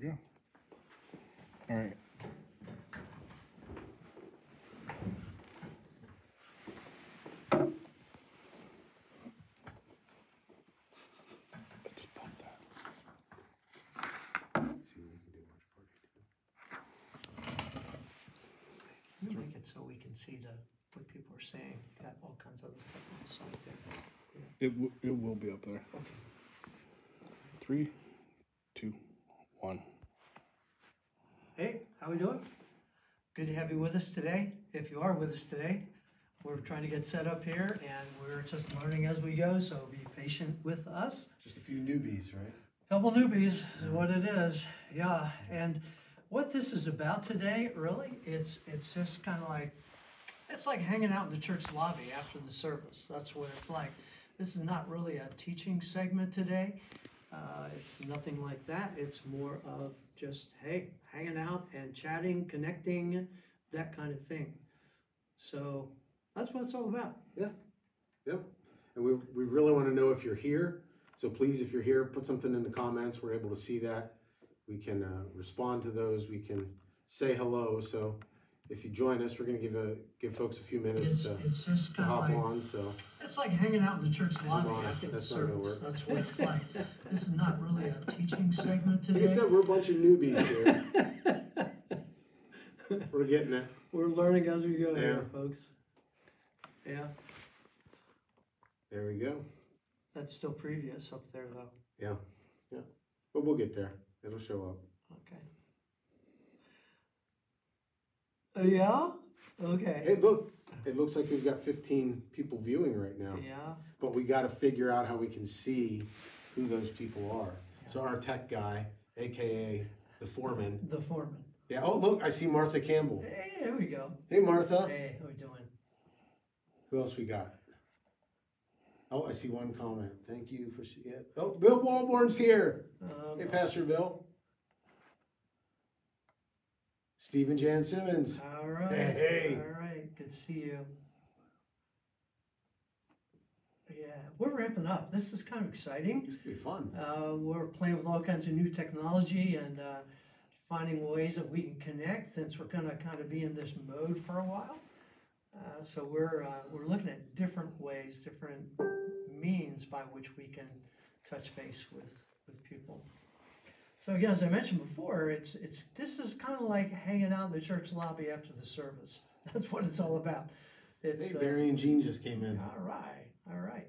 we go. All right. Just pump that. See what we can do. You make it so we can see what people are saying. Got all kinds of other stuff on the side there. It will be up there. Okay. 3, 2, 1. Hey, how we doing? Good to have you with us today. If you are with us today, we're trying to get set up here and we're just learning as we go, so be patient with us. Just a few newbies, right? Couple newbies is what it is, yeah. And what this is about today, really, it's just kind of like, it's like hanging out in the church lobby after the service. That's what it's like. This is not really a teaching segment today. It's nothing like that. It's more of just, hey, hanging out and chatting, connecting, that kind of thing. So that's what it's all about. Yep. And we really want to know if you're here. So please, if you're here, put something in the comments. We're able to see that. We can respond to those. We can say hello. So if you join us, we're going to give folks a few minutes It's just to kind of hop like, on. So it's like hanging out in the church lobby on, after the that's not gonna service. work. That's what it's like. This is not really a teaching segment like today. I said, we're a bunch of newbies here. We're getting it. We're learning as we go here, Yeah. folks. Yeah, There we go. that's still previous up there though. Yeah. But we'll get there. It'll show up. Okay. Yeah? Okay. Hey, look. It looks like we've got 15 people viewing right now. Yeah. But we got to figure out how we can see who those people are. So our tech guy, AKA the foreman. The foreman. Yeah. Oh, look, I see Martha Campbell. Hey, there we go. Hey, Martha. Hey, how we doing? Who else we got? Oh, I see one comment. Thank you for seeing it. Oh, Bill Walborn's here. Hey, Pastor Bill. Stephen Jan Simmons. All right. Hey. All right. Good to see you. Yeah, we're ramping up. This is kind of exciting. This could be fun. We're playing with all kinds of new technology and finding ways that we can connect since we're going to kind of be in this mode for a while. So we're looking at different ways, different means by which we can touch base with people. So again, as I mentioned before, this is kind of like hanging out in the church lobby after the service. That's what it's all about. It's, Hey, Barry and Jean just came in. All right.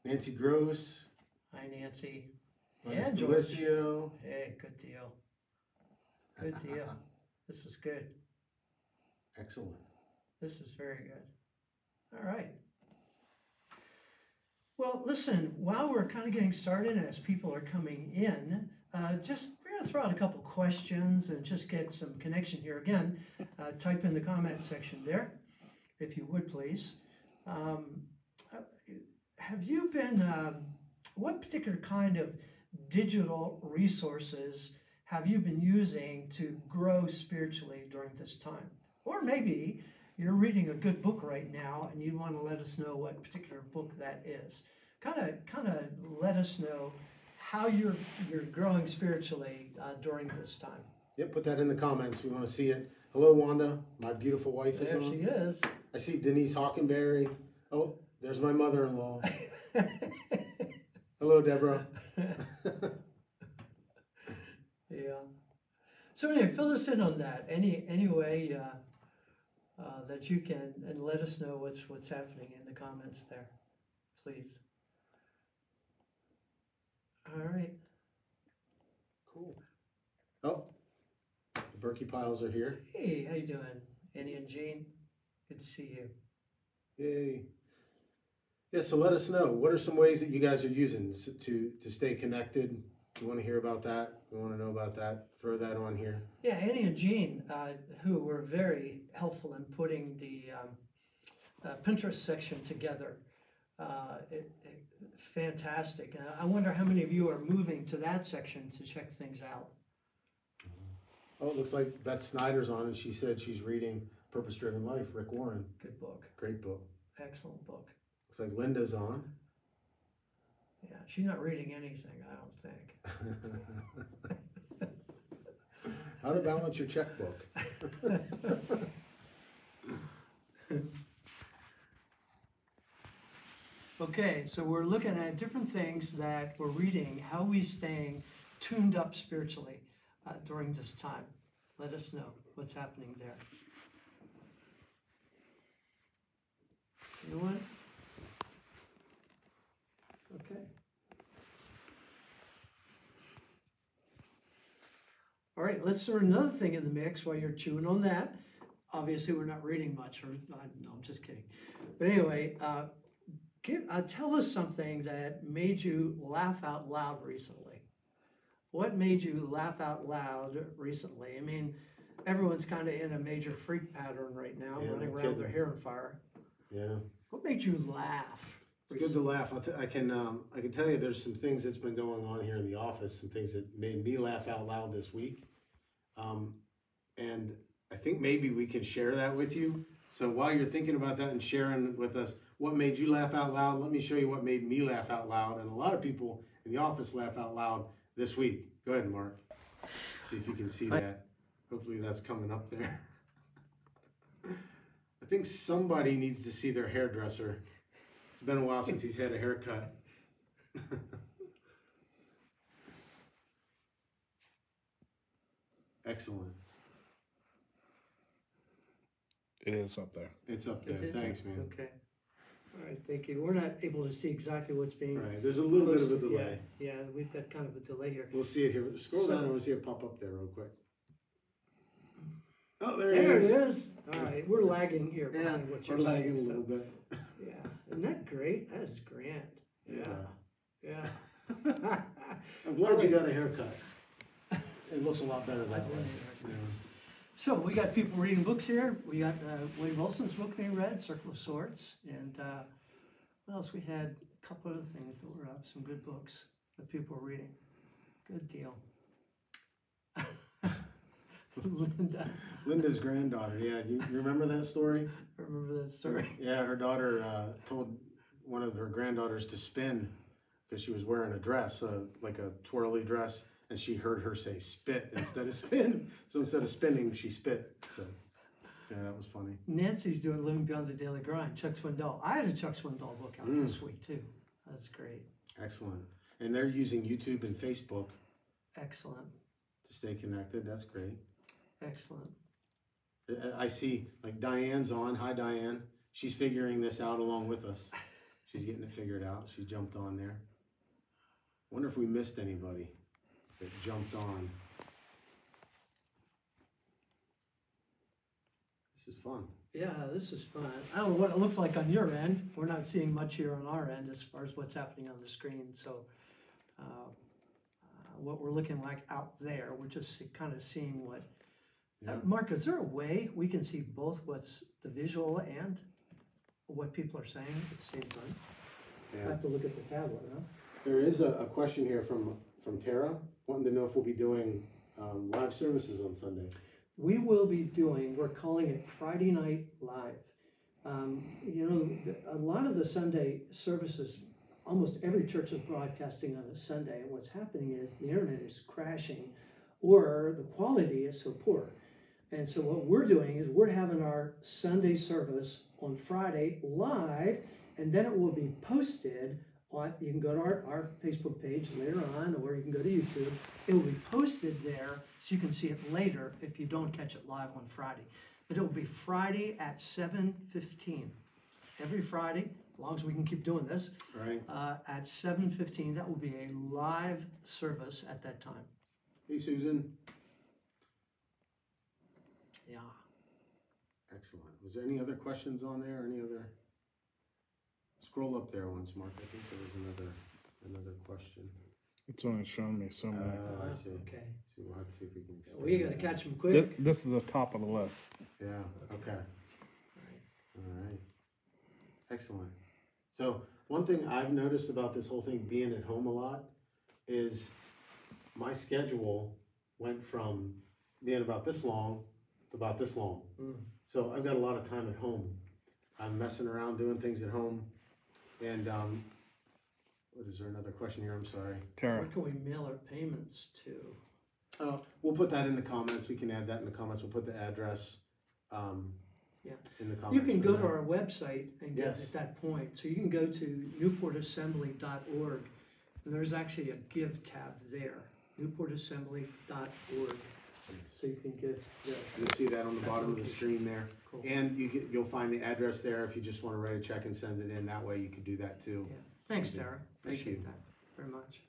Nancy Gross. Hi, Nancy. Linus And George. Delicio. Hey, good deal. Good deal. This is good. Excellent. This is very good. All right. Well, listen, while we're kind of getting started as people are coming in, we're going to throw out a couple questions and just get some connection here. Again, type in the comment section there, if you would, please. Have you been, what particular kind of digital resources have you been using to grow spiritually during this time? Or maybe you're reading a good book right now and you want to let us know what particular book that is. Kind of let us know how you're growing spiritually during this time. Yep, put that in the comments. We want to see it. Hello, Wanda. My beautiful wife is There on. she is. I see Denise Hockenberry. Oh, there's my mother-in-law. Hello, Deborah. Yeah. So anyway, fill us in on that. Any way that you can, and let us know what's happening in the comments there, please. All right. Cool. Oh, the Berkey Piles are here. Hey, how you doing, Annie and Jean? Good to see you. Yay. Yeah, so let us know. What are some ways that you guys are using to stay connected? You want to hear about that? We want to know about that. Throw that on here. Yeah, Annie and Jean, who were very helpful in putting the Pinterest section together. Fantastic. I wonder how many of you are moving to that section to check things out. Oh, it looks like Beth Snyder's on, and she said she's reading Purpose Driven Life, Rick Warren. Good book. Great book. Excellent book. Looks like Linda's on. Yeah, she's not reading anything, I don't think. How to balance your checkbook. Okay, so we're looking at different things that we're reading, how we staying tuned up spiritually during this time. Let us know what's happening there. Anyone? Okay. All right, let's throw another thing in the mix while you're chewing on that. Obviously, we're not reading much, or no, I'm just kidding. But anyway, tell us something that made you laugh out loud recently. What made you laugh out loud recently? I mean, everyone's kind of in a major freak pattern right now, Yeah, running no around kidding. with their hair on fire. Yeah. What made you laugh? It's good to laugh. I can tell you there's some things that's been going on here in the office, some things that made me laugh out loud this week. And I think maybe we can share that with you. So while you're thinking about that and sharing with us what made you laugh out loud, let me show you what made me laugh out loud. And a lot of people in the office laugh out loud this week. Go ahead, Mark. See if you can see that. Hopefully that's coming up there. I think somebody needs to see their hairdresser. It's been a while since he's had a haircut. Excellent. It is up there. It's up there. It is? Thanks, man. Okay. All right, thank you. We're not able to see exactly what's being Right. There's a little bit of a posted. delay. Yeah, we've got kind of a delay here. We'll see it here. Scroll So- down and we'll see it pop up there real quick. Oh, there There it is. it is. All right, we're lagging here Yeah, behind what we're you're lagging a saying. little So, bit. yeah, isn't that great? That is grand. Yeah, yeah. I'm glad you got a haircut. It looks a lot better that way. Yeah. So we got people reading books here. We got William Wilson's book being read, Circle of Swords, and what else? We had a couple other things that were up. Some good books that people were reading. Good deal. Linda's granddaughter. Yeah, you remember that story? I remember that story. Yeah, her daughter told one of her granddaughters to spin because she was wearing a dress, like a twirly dress, and she heard her say spit instead of spin. So instead of spinning, she spit. So, yeah, that was funny. Nancy's doing Living Beyond the Daily Grind, Chuck Swindoll. I had a Chuck Swindoll book out this week too. That's great. Excellent. And they're using YouTube and Facebook Excellent. to stay connected. That's great. Excellent. I see, like, Diane's on. Hi, Diane. She's figuring this out along with us. She's getting it figured out. She jumped on there. Wonder if we missed anybody that jumped on. This is fun. Yeah, this is fun. I don't know what it looks like on your end. We're not seeing much here on our end as far as what's happening on the screen. So what we're looking like out there, we're just kind of seeing what. Yeah. Mark, is there a way we can see both what's the visual and what people are saying at the same time? I Yeah. have to look at the tablet, huh? There is a question here from Tara, wanting to know if we'll be doing live services on Sunday. We will be doing, we're calling it Friday Night Live. A lot of the Sunday services, almost every church is broadcasting on a Sunday, and what's happening is the internet is crashing or the quality is so poor. And so what we're doing is we're having our Sunday service on Friday live, and then it will be posted on, you can go to our Facebook page later on, or you can go to YouTube. It will be posted there so you can see it later if you don't catch it live on Friday. But it will be Friday at 7:15. Every Friday, as long as we can keep doing this, Right. at 7:15, that will be a live service at that time. Hey, Susan. Yeah. Excellent. Was there any other questions on there? Any other? Scroll up there once, Mark. I think there was another question. It's only showing me so many. I see. Okay. So we'll have to see if we can expand We gotta that. catch them quick. This is the top of the list. Yeah, okay. All right. Excellent. So one thing I've noticed about this whole thing being at home a lot is my schedule went from being about this long to about this long. So I've got a lot of time at home. I'm messing around doing things at home. And what is there another question here? I'm sorry. Tara, Where can we mail our payments to? We'll put that in the comments. We can add that in the comments. We'll put the address Yeah. in the comments. You can for go that. to our website and get Yes. at that point. So you can go to newportassembly.org, and there's actually a give tab there, newportassembly.org. So you can give there. You'll see that on the bottom of the screen there. Cool. And you'll find the address there if you just want to write a check and send it in. That way you can do that too. Yeah. Thanks, Thank you. Tara. Thank Appreciate you. that very much.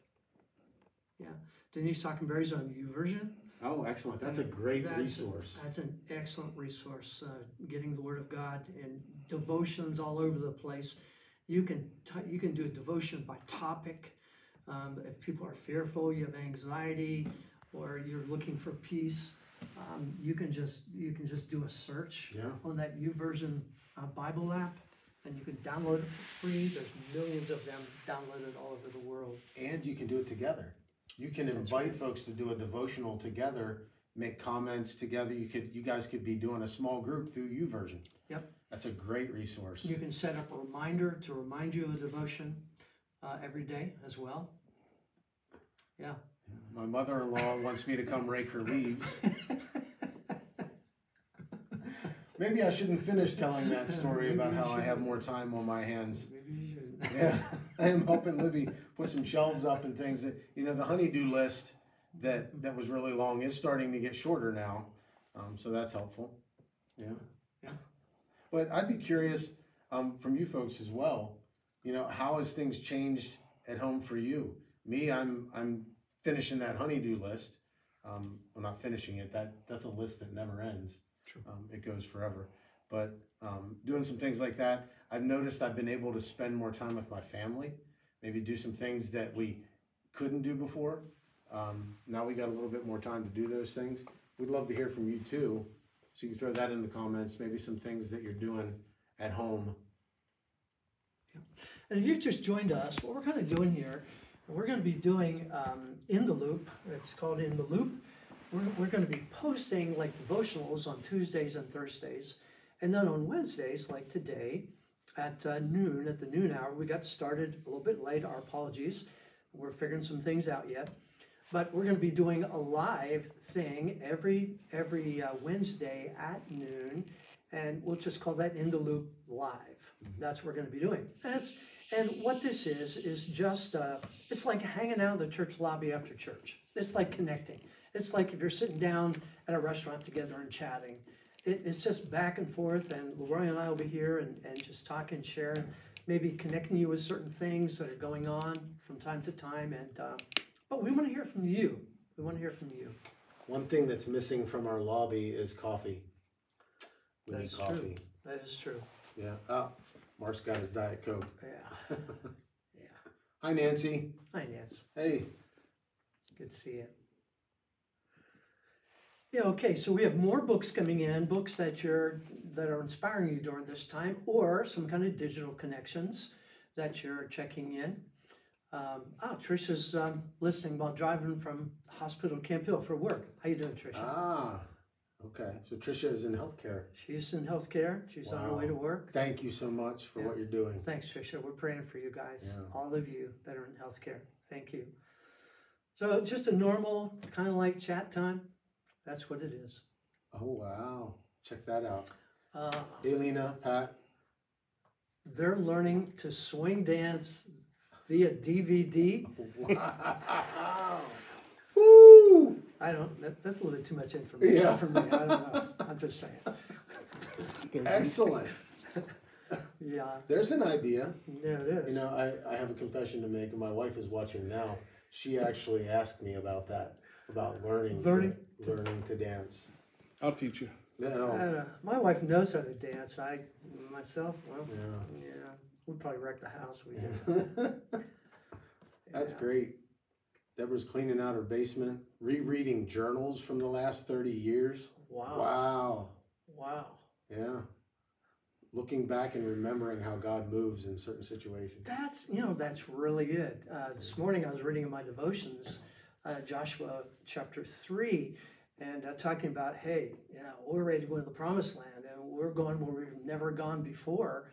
Yeah. Denise Hockenberry's on YouVersion. Oh, excellent. That's a great resource. That's an excellent resource. Getting the Word of God and devotions all over the place. You can do a devotion by topic. If people are fearful, you have anxiety, or you're looking for peace, you can just do a search Yeah. on that YouVersion Bible app, and you can download it for free. There's millions of them downloaded all over the world. And you can do it together. You can invite folks to do a devotional together, make comments together. You guys could be doing a small group through YouVersion. Yep. That's a great resource. You can set up a reminder to remind you of a devotion every day as well. Yeah. My mother-in-law wants me to come rake her leaves. Maybe I shouldn't finish telling that story about how I have more time on my hands. Maybe you should. Yeah, I am helping Libby put some shelves up and things that, the honeydew list that was really long is starting to get shorter now. So that's helpful. Yeah. Yeah. But I'd be curious from you folks as well, how has things changed at home for you? Me, I'm finishing that honeydew list. Well, not finishing it. That's a list that never ends. True. It goes forever. But doing some things like that, I've noticed I've been able to spend more time with my family, maybe do some things that we couldn't do before. Now we got a little bit more time to do those things. We'd love to hear from you too. So you can throw that in the comments, maybe some things that you're doing at home. And if you've just joined us, what we're kind of doing here, we're going to be doing In the Loop. It's called In the Loop. We're going to be posting like devotionals on Tuesdays and Thursdays. And then on Wednesdays, like today, at noon, at the noon hour, we got started a little bit late. Our apologies. We're figuring some things out yet. But we're going to be doing a live thing every Wednesday at noon. And we'll just call that In the Loop Live. That's what we're going to be doing. And what this is just, it's like hanging out in the church lobby after church. It's like connecting. It's like if you're sitting down at a restaurant together and chatting. It's just back and forth, and Leroy and I will be here and just talking, sharing, maybe connecting you with certain things that are going on from time to time. But we want to hear from you. We want to hear from you. One thing that's missing from our lobby is coffee. We That's need coffee. true. That is true. Yeah. Oh, Mark's got his Diet Coke. Yeah. Yeah. Hi, Nancy. Hi, Nance. Hey. Good to see you. Yeah, okay, so we have more books coming in, books that are inspiring you during this time, or some kind of digital connections that you're checking in. Trisha's listening while driving from hospital to Camp Hill for work. How you doing, Trisha? Ah, okay. So Trisha is in healthcare. She's in healthcare. She's on her way to work. Thank you so much for what you're doing. Thanks, Trisha. We're praying for you guys, all of you that are in healthcare. Thank you. So just a normal kind of like chat time. That's what it is. Oh, wow. Check that out. Uh, Hey, Lena, Pat. They're learning to swing dance via DVD. Wow. Woo! That's a little bit too much information Yeah. for me. I don't know. I'm just saying. Excellent. Yeah, There's an idea. yeah, it is. I have a confession to make, and my wife is watching now. She actually asked me about that, about learning to dance. I'll teach you. I don't know. My wife knows how to dance. Myself, well, Yeah. yeah, we'd probably wreck the house. We did. That's Yeah. great. Deborah's cleaning out her basement, rereading journals from the last 30 years. Wow. Wow. Wow. Yeah. Looking back and remembering how God moves in certain situations. That's really good. This morning I was reading in my devotions, Joshua chapter 3, and talking about, hey, we're ready to go into the promised land, and we're going where we've never gone before,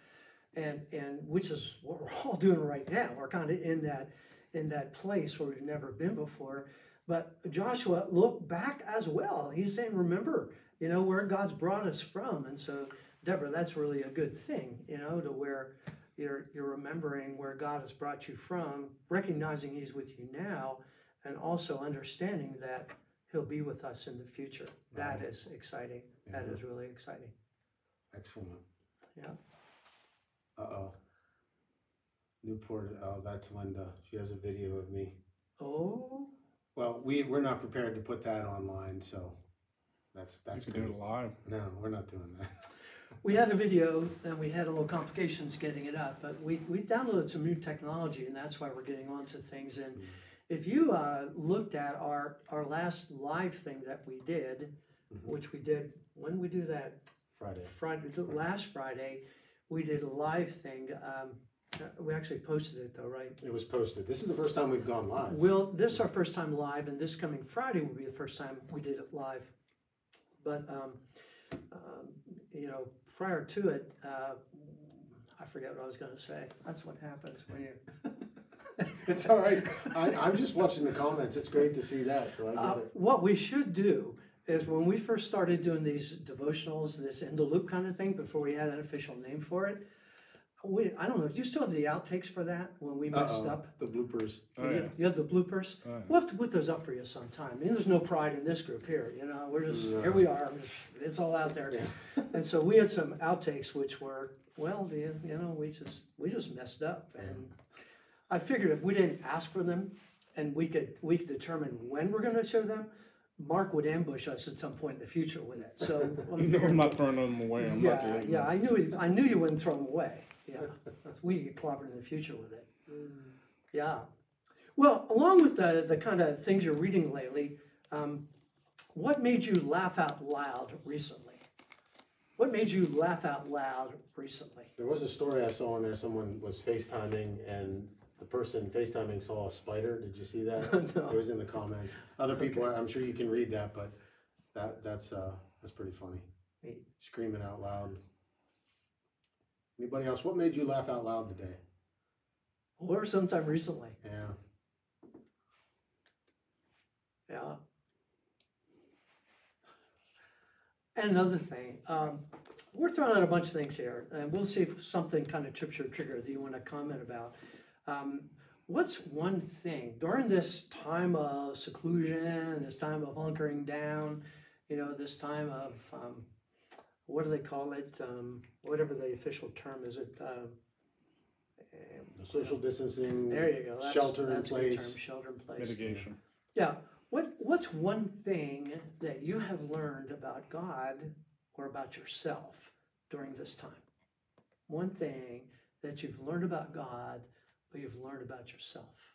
and which is what we're all doing right now. We're kind of in that place where we've never been before. But Joshua looked back as well. He's saying, remember, where God's brought us from. And so, Deborah, that's really a good thing, to where you're remembering where God has brought you from, recognizing He's with you now, and also understanding that He'll be with us in the future. That Right. is exciting. Yeah. That is really exciting. Excellent. Yeah. Uh-oh. Newport, oh, that's Linda. She has a video of me. Oh, Well, we're not prepared to put that online, so that's You great. can do it live. No, we're not doing that. we had a video and we had a little complications getting it up, but we downloaded some new technology, and that's why we're getting onto things. And if you looked at our last live thing that we did, which we did, when did we do that? Last Friday, we did a live thing. We actually posted it though, right? It was posted. This is the first time we've gone live. This is our first time live, and this coming Friday will be the first time we did it live. But prior to it, I forget what I was going to say. That's what happens when you. It's all right. I'm just watching the comments. It's great to see that, so I get it. What we should do is when we first started doing these devotionals, this in the loop kind of thing, before we had an official name for it. I don't know. Do you still have the outtakes for that when we messed up? The bloopers. Oh, yeah. You have the bloopers? Oh, yeah. We'll have to put those up for you sometime. I mean, there's no pride in this group here. We're just, here we are. It's all out there. Yeah. And so we had some outtakes which were, we just messed up. And I figured if we didn't ask for them and we could determine when we're going to show them, Mark would ambush us at some point in the future with it. So I'm not throwing them away. I'm not deleting them. I knew you wouldn't throw them away. Yeah, we get clobbered in the future with it. Yeah. Well, along with the kind of things you're reading lately, what made you laugh out loud recently? What made you laugh out loud recently? There was a story I saw on there. Someone was FaceTiming, and the person FaceTiming saw a spider. Did you see that? No. It was in the comments. Other people, I'm sure you can read that, but that's pretty funny. Neat. Screaming out loud. Anybody else? What made you laugh out loud today? Or sometime recently. Yeah. Yeah. And another thing, we're throwing out a bunch of things here, and we'll see if something kind of trips your trigger that you want to comment about. What's one thing during this time of seclusion, this time of hunkering down, this time of, what do they call it? Whatever the official term is, The social distancing. there you go. Shelter in that's a good place. term, shelter in place. Mitigation. Yeah. What's one thing that you have learned about God or about yourself during this time? One thing that you've learned about God or you've learned about yourself.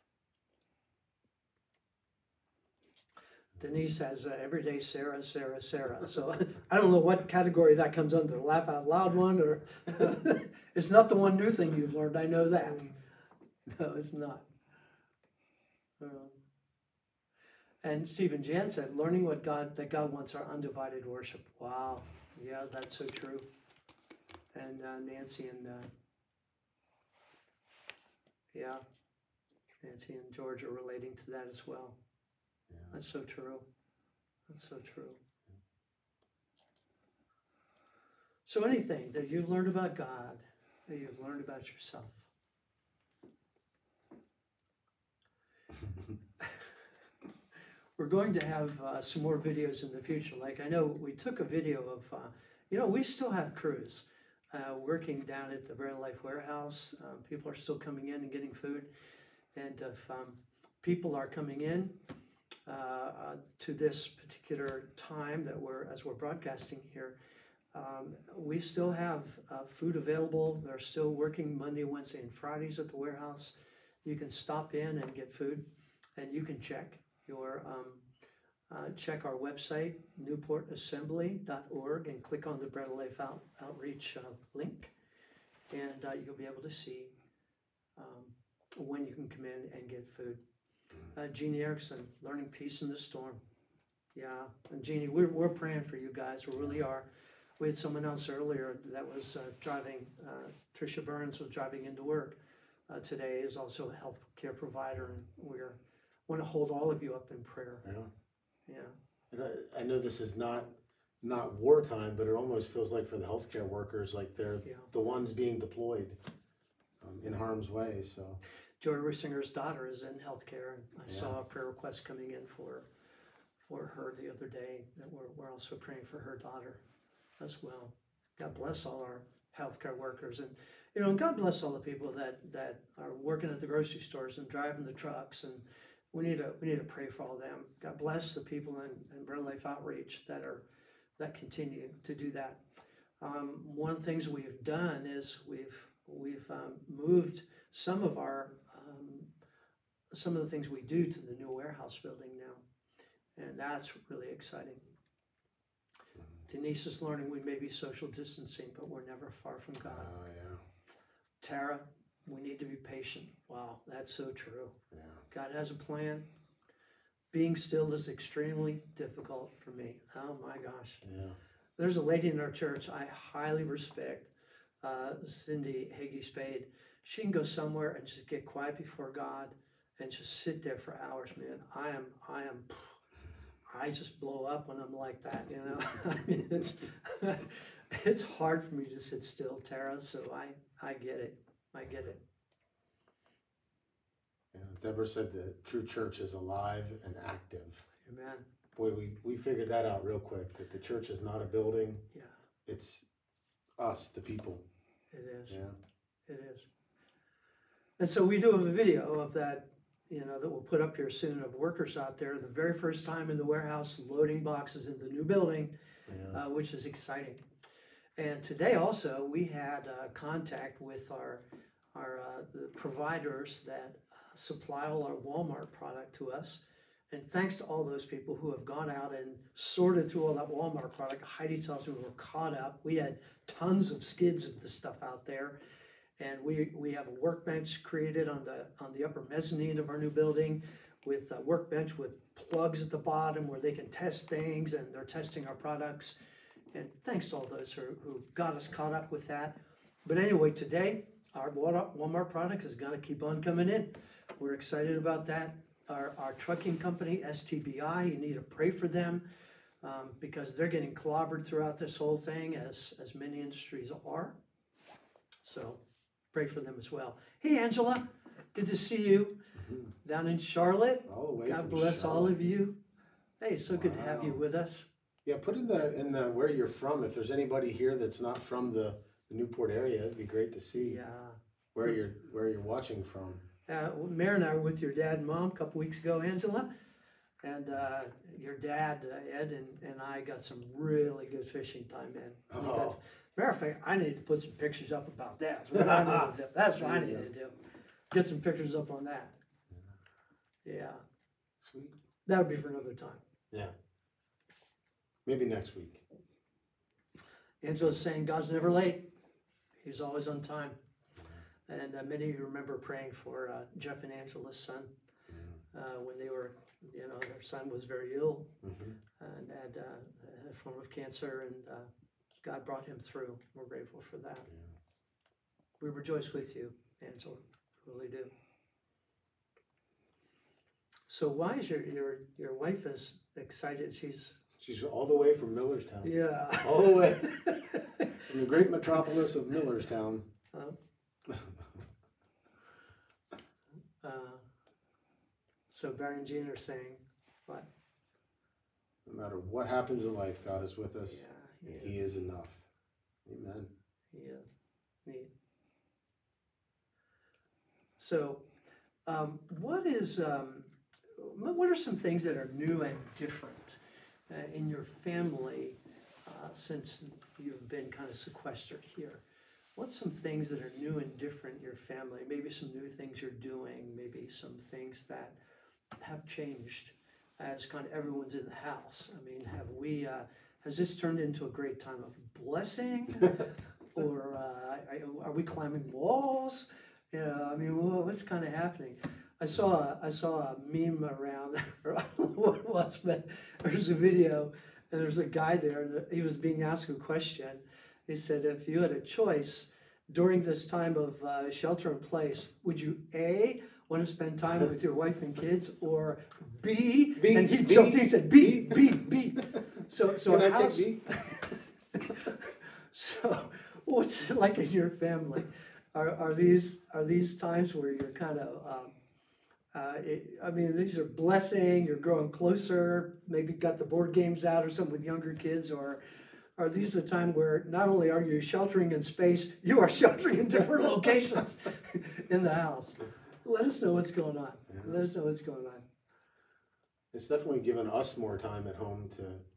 Denise has every day Sarah. So I don't know what category that comes under, the laugh out loud one, or it's not the one new thing you've learned. I know that. No, it's not. And Stephen Jan said, learning that God wants our undivided worship. Wow. Yeah, that's so true. And Nancy and George are relating to that as well. Yeah. That's so true. That's so true. So anything that you've learned about God, that you've learned about yourself. We're going to have some more videos in the future. Like I know we took a video of, we still have crews working down at the Bread of Life warehouse. People are still coming in and getting food. And if people are coming in to this particular time that as we're broadcasting here, we still have food available. They're still working Monday, Wednesday, and Fridays at the warehouse. You can stop in and get food, and you can check our website, newportassembly.org, and click on the Bread of Life Outreach link, and you'll be able to see when you can come in and get food. Jeannie Erickson, learning peace in the storm. Yeah, and Jeannie, we're praying for you guys. We really are. We had someone else earlier that was driving. Tricia Burns was driving into work today. Is also a health care provider, and we're want to hold all of you up in prayer. Yeah. Yeah. And I know this is not wartime, but it almost feels like for the healthcare workers, like they're the ones being deployed in harm's way. So Joy Rissinger's daughter is in healthcare, and I saw a prayer request coming in for her the other day. That we're also praying for her daughter as well. God bless all our healthcare workers, and God bless all the people that are working at the grocery stores and driving the trucks, and we need to pray for all of them. God bless the people in Bread Life Outreach that continue to do that. One of the things we've done is we've moved some of the things we do to the new warehouse building now, and that's really exciting. Denise is learning we may be social distancing, but we're never far from God. Tara, we need to be patient. Wow, that's so true. Yeah. God has a plan. Being still is extremely difficult for me. Oh my gosh. Yeah. There's a lady in our church I highly respect, Cindy Hagee Spade. She can go somewhere and just get quiet before God and just sit there for hours, man. I just blow up when I'm like that, I mean, it's hard for me to sit still, Tara, so I get it. I get it. Yeah, Deborah said the true church is alive and active. Amen. Boy, we figured that out real quick, that the church is not a building. Yeah. It's us, the people. It is. Yeah. It is. And so we do have a video of that, that we'll put up here soon, of workers out there the very first time in the warehouse loading boxes in the new building, which is exciting. And today also we had contact with the providers that supply all our Walmart product to us. And thanks to all those people who have gone out and sorted through all that Walmart product. Heidi tells me we're caught up. We had tons of skids of the stuff out there. And we have a workbench created on the upper mezzanine of our new building, with a workbench with plugs at the bottom where they can test things, and they're testing our products. And thanks to all those who got us caught up with that. But anyway, today, our Walmart product is going to keep on coming in. We're excited about that. Our trucking company, STBI, you need to pray for them because they're getting clobbered throughout this whole thing, as many industries are. So pray for them as well. Hey, Angela, good to see you down in Charlotte. All the way God from bless Charlotte. all of you. Hey, so good to have you with us. Yeah, put in the where you're from. If there's anybody here that's not from the Newport area, it'd be great to see where you're watching from. Mary and I were with your dad and mom a couple weeks ago, Angela, and your dad, Ed, and I got some really good fishing time in. Oh. Matter of fact, I need to put some pictures up about that. That's what I need to do. Get some pictures up on that. Yeah. Sweet. That would be for another time. Yeah. Maybe next week. Angela's saying God's never late. He's always on time. And many of you remember praying for Jeff and Angela's son when they were, their son was very ill and had a form of cancer, and God brought him through. We're grateful for that. Yeah. We rejoice with you, Angela. We really do. So why is your wife is excited? She's all the way from Millerstown. Yeah. All the way from the great metropolis of Millerstown. So Barry and Jean are saying what? No matter what happens in life, God is with us. Yeah, and He is enough. Amen. Yeah, neat. So, what are some things that are new and different in your family since you've been kind of sequestered here? What's some things that are new and different in your family? Maybe some new things you're doing, maybe some things that have changed as kind of everyone's in the house. I mean, has this turned into a great time of blessing? Or are we climbing walls? I mean, what's kind of happening? I saw a meme around, or I don't know what it was, but there's a video, and there's a guy there, and he was being asked a question. He said, if you had a choice during this time of shelter in place, would you A, want to spend time with your wife and kids, or B, and he jumped in and said B. So Can I how's, take B? so what's it like in your family? Are these times where you're kind of I mean, these are blessing, you're growing closer, maybe got the board games out or something with younger kids, or are these a time where not only are you sheltering in space, you are sheltering in different locations in the house? Let us know what's going on. Let us know what's going on. It's definitely given us more time at home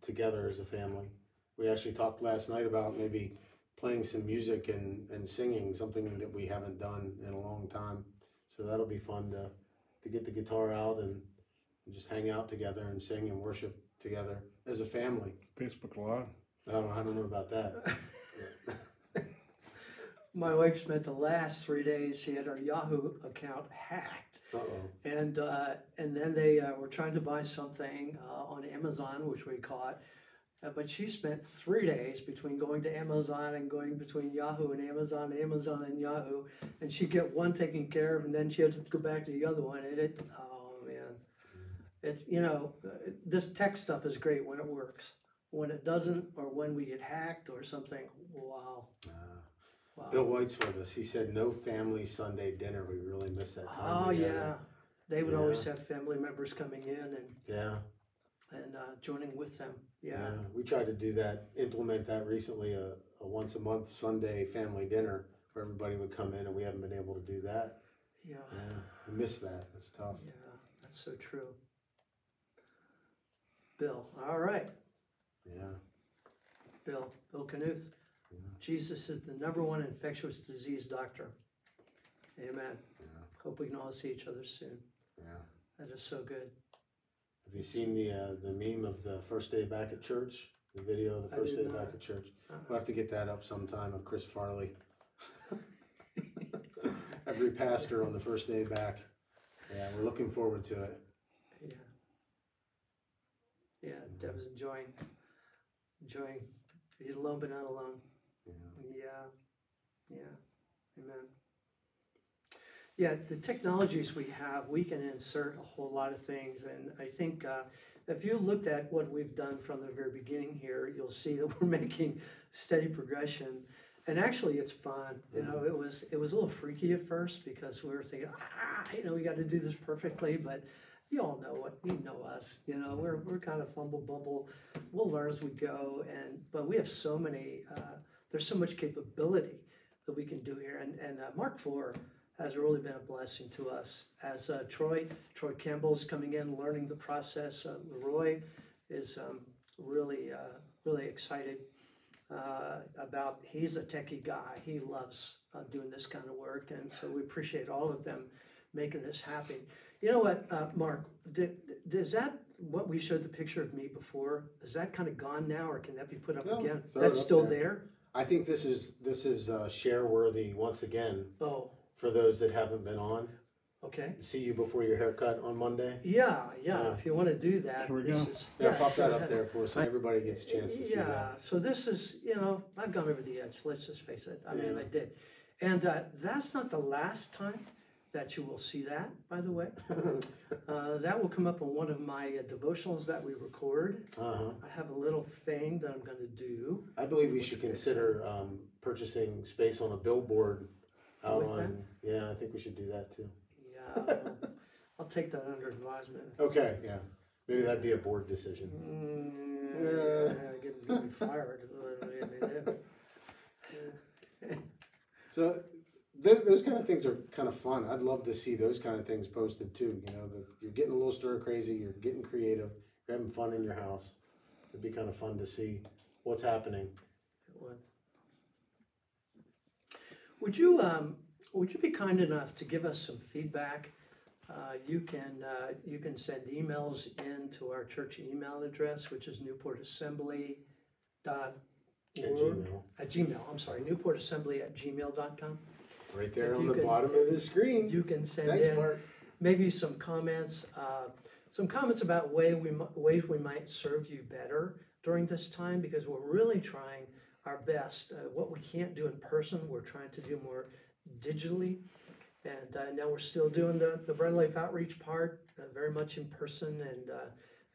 together as a family. We actually talked last night about maybe playing some music and singing, something that we haven't done in a long time. So that'll be fun to get the guitar out and just hang out together and sing and worship together as a family. Facebook Live. Oh, I don't know about that. My wife spent the last 3 days, she had her Yahoo account hacked. Uh-oh. And then they were trying to buy something on Amazon, which we caught. But she spent 3 days between going to Amazon and going between Yahoo and Amazon and Yahoo. And she'd get one taken care of, and then she had to go back to the other one. And oh man, it's, this tech stuff is great when it works. When it doesn't, or when we get hacked or something, wow. Wow. Bill White's with us. He said no family Sunday dinner. We really miss that time. Oh together. yeah, they would always have family members coming in and joining with them. Yeah. We tried to do that, implement that recently, a once a month Sunday family dinner where everybody would come in, and we haven't been able to do that. Yeah. We miss that. That's tough. Yeah, that's so true. Bill, all right. Yeah. Bill Knuth. Yeah. Jesus is the #1 infectious disease doctor. Amen. Yeah. Hope we can all see each other soon. Yeah. That is so good. Have you seen the meme of the first day back at church? The video of the first day back at church? We'll have to get that up sometime of Chris Farley. Every pastor on the first day back. Yeah, we're looking forward to it. Yeah. Yeah, Deb's enjoying. He's alone but not alone. Yeah. Amen. Yeah, the technologies we have, we can insert a whole lot of things, and I think if you looked at what we've done from the very beginning here, you'll see that we're making steady progression, and actually it's fun. It was a little freaky at first because we were thinking, we got to do this perfectly, but you all know you know us. We're kind of fumble bumble. We'll learn as we go, but we have so many. There's so much capability that we can do here, and Mark IV has really been a blessing to us. As Troy Campbell's coming in, learning the process. Leroy is really excited about. He's a techie guy. He loves doing this kind of work, and so we appreciate all of them making this happen. You know what, Mark? Does that what we showed the picture of me before? Is that kind of gone now, or can that be put up again? That's still there. I think this is share worthy once again. Oh. For those that haven't been on. Okay. See you before your haircut on Monday. Yeah. If you want to do that, Here we go. Pop that up there for us so everybody gets a chance to see that. Yeah. So this is, I've gone over the edge. Let's just face it. I mean, I did, and that's not the last time that you will see that. By the way, that will come up on one of my devotionals that we record. I have a little thing that I'm going to do. I believe we should consider purchasing space on a billboard. I think we should do that too. Yeah, I'll take that under advisement. Okay, yeah. Maybe that'd be a board decision. Get me fired. So those kind of things are kind of fun. I'd love to see those kind of things posted too. That you're getting a little stir crazy, you're getting creative, you're having fun in your house. It'd be kind of fun to see what's happening. Would you be kind enough to give us some feedback? You can send emails in to our church email address, which is newportassembly.org at Gmail. I'm sorry, newportassembly@gmail.com. Right there on the bottom of the screen. You can send Thanks, in Mark. maybe some comments about ways we might serve you better during this time, because we're really trying our best. What we can't do in person, we're trying to do more digitally. And now we're still doing the Bread Life outreach part, very much in person, and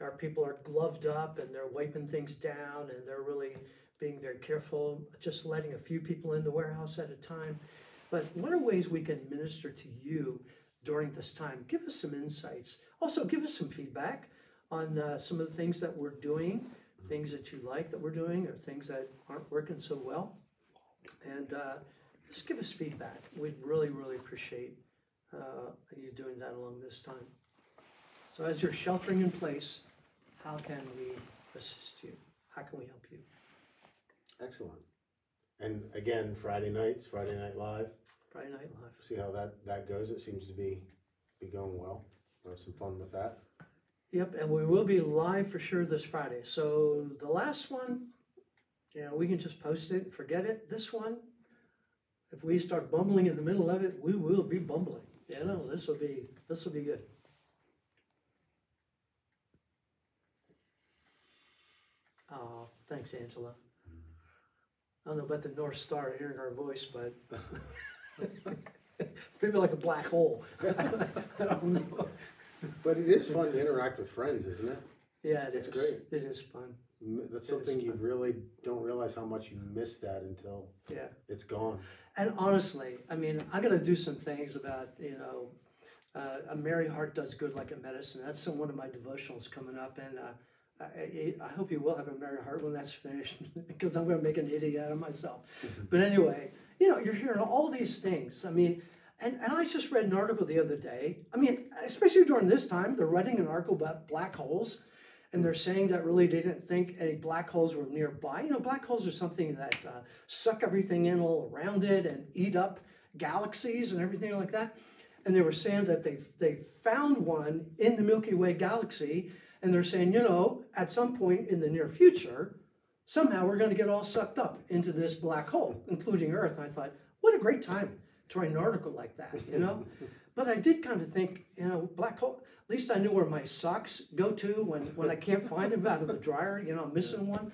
our people are gloved up and they're wiping things down and they're really being very careful, just letting a few people in the warehouse at a time. But what are ways we can minister to you during this time? Give us some insights. Also, give us some feedback on some of the things that we're doing, things that you like that we're doing, or things that aren't working so well. And just give us feedback. We'd really, really appreciate you doing that along this time. So as you're sheltering in place, how can we assist you? How can we help you? Excellent. And again, Friday Night Live. Friday Night Live. See how that goes. It seems to be going well. We'll have some fun with that. Yep, and we will be live for sure this Friday. So the last one, we can just post it, forget it. This one, if we start bumbling in the middle of it, we will be bumbling. This will be good. Oh, thanks, Angela. I don't know about the North Star hearing our voice, but maybe like a black hole. I don't know. But it is fun to interact with friends, isn't it? Yeah, it's great. It is fun. That's something you really don't realize how much you miss that until it's gone. And honestly, I mean, I'm going to do some things about, a merry heart does good like a medicine. That's one of my devotionals coming up, and I hope you will have a merry heart when that's finished, because I'm going to make an idiot out of myself. But anyway, you're hearing all these things. I mean, and I just read an article the other day. I mean, especially during this time, they're writing an article about black holes, and they're saying that really they didn't think any black holes were nearby. Black holes are something that suck everything in all around it and eat up galaxies and everything like that. And they were saying that they found one in the Milky Way galaxy, and they're saying, at some point in the near future, somehow we're going to get all sucked up into this black hole, including Earth. And I thought, what a great time to write an article like that, But I did kind of think, black hole, at least I knew where my socks go to when I can't find them out of the dryer, I'm missing one.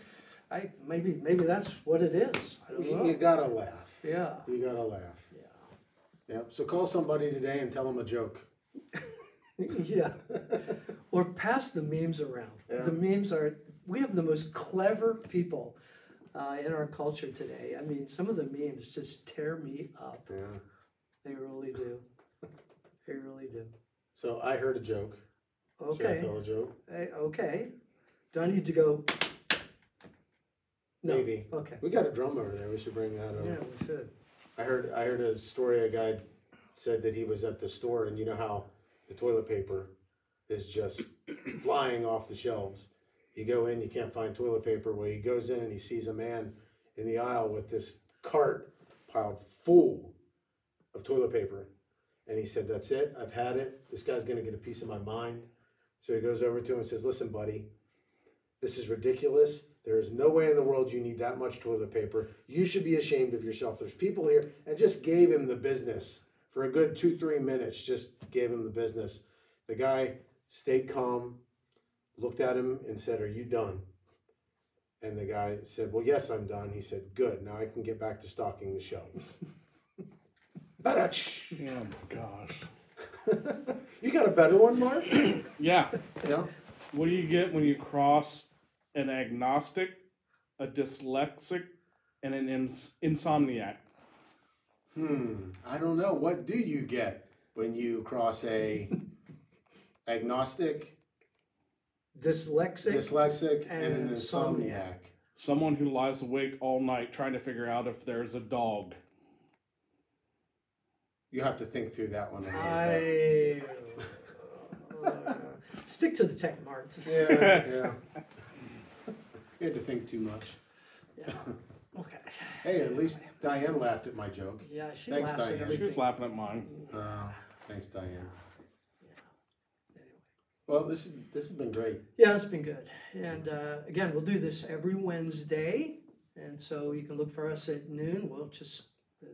Maybe that's what it is. I don't know. You gotta laugh. Yeah. You gotta laugh. Yeah. Yep. So call somebody today and tell them a joke. Yeah. Or pass the memes around. Yeah. The memes we have the most clever people in our culture today. I mean, some of the memes just tear me up. Yeah. They really do. They really do. So I heard a joke. Okay. Should I tell a joke? Okay. Do I need to go? No. Maybe. Okay. We got a drum over there. We should bring that over. Yeah, we should. I heard a story. A guy said that he was at the store, and you know how the toilet paper is just flying off the shelves. You go in, you can't find toilet paper. Well, he goes in and he sees a man in the aisle with this cart piled full of toilet paper. And he said, that's it. I've had it. This guy's going to get a piece of my mind. So he goes over to him and says, listen, buddy, this is ridiculous. There is no way in the world you need that much toilet paper. You should be ashamed of yourself. There's people here, and just gave him the business for a good 2-3 minutes. Just gave him the business. The guy stayed calm, looked at him and said, are you done? And the guy said, well, yes, I'm done. He said, good. Now I can get back to stocking the shelves. Oh my gosh. You got a better one, Mark? Yeah. Yeah. What do you get when you cross an agnostic, a dyslexic, and an insomniac? I don't know. What do you get when you cross a agnostic, dyslexic, and an insomniac? Someone who lies awake all night trying to figure out if there's a dog. You have to think through that one. Stick to the tech, Mark. Yeah. You had to think too much. Yeah. Okay. Hey, at least Diane laughed at my joke. Yeah, she Thanks, laughs at Diane. She everything. was laughing at mine. Thanks, Diane. Yeah. Anyway. Well, this has been great. Yeah, it's been good. And again, we'll do this every Wednesday. And so you can look for us at noon. We'll just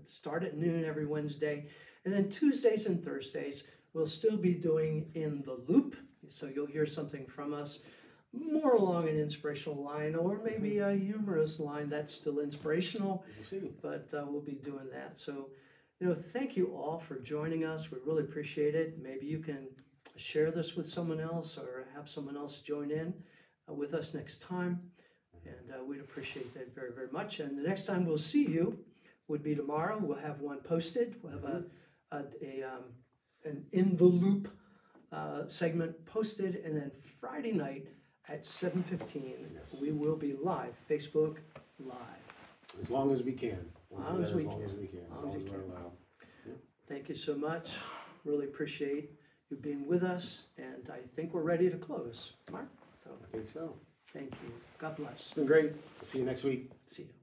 start at noon every Wednesday. And then Tuesdays and Thursdays, we'll still be doing In the Loop. So you'll hear something from us more along an inspirational line, or maybe a humorous line that's still inspirational, We'll see. but we'll be doing that. So, thank you all for joining us. We really appreciate it. Maybe you can share this with someone else or have someone else join in with us next time. And we'd appreciate that very, very much. And the next time we'll see you would be tomorrow. We'll have one posted. We'll have an In the Loop segment posted. And then Friday night at 7:15, Yes. we will be live, Facebook Live. As long as we can. We'll As do long that as we As long can. as we can, as long as we're allowed. Thank you so much. Really appreciate you being with us. And I think we're ready to close. Mark? So I think so. thank you. God bless. It's been great. See you next week. See you.